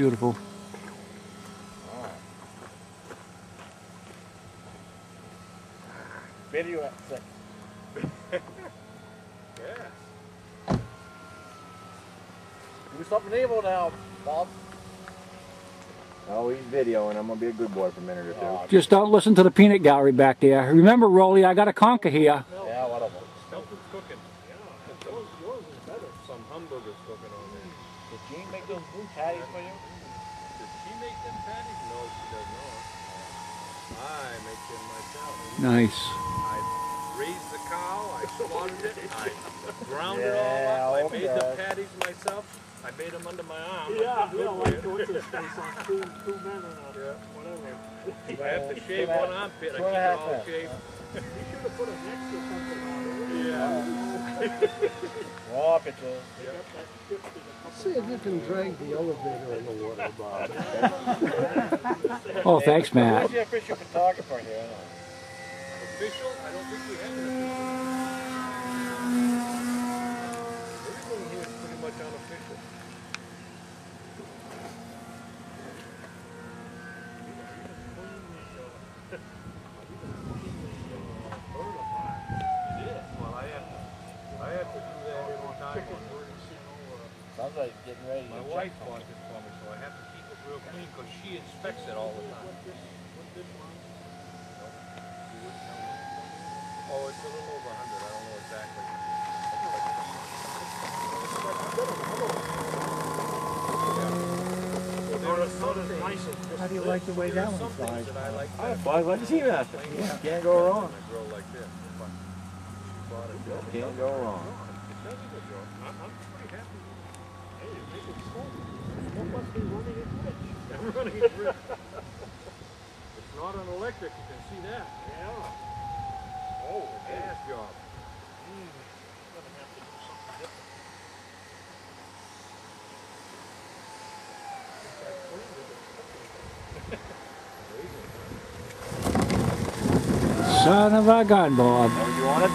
Beautiful. Video at 6. Yeah. Do something evil now, Bob. Oh, he's videoing. I'm gonna be a good boy for a minute or two. Just don't listen to the peanut gallery back there. Remember, Rolly, I got a conker here. Yeah, whatever. Something's cooking. Yeah. Yours is better. Some hamburgers cooking on there. Did Jean make those blue patties for you? Did she make them patties? No, she does not. I make them myself. Nice. I raised the cow, I slaughtered it, I ground it all up, I made the patties myself. I made them under my arm. Yeah, like what's his face on two men and whatever. If I have to shave one armpit, I keep it all shaved. You should have put a next or something on it. Yeah. Oh, picture. See if you can drag the elevator in the water, Bob. Oh, thanks, Matt. Who's the official photographer here? Official? I don't think we have an official. Everything here is pretty much unofficial. I have to do that every time. Sounds like it's getting ready. My wife bought this for me, so I have to keep it real clean because she inspects it all the time. Oh, it's a little over 100. I don't know exactly. How do you like the way that one flies? I fly like a Seamaster. Yeah. Can't go wrong. Can't go wrong. I'm pretty happy. Hey, you make it slow. What must be running it rich? I'm running it rich. It's not an electric, you can see that. Yeah. Oh, a gas job. Gonna have to do something different. Son of a gun, Bob. Oh, you want it?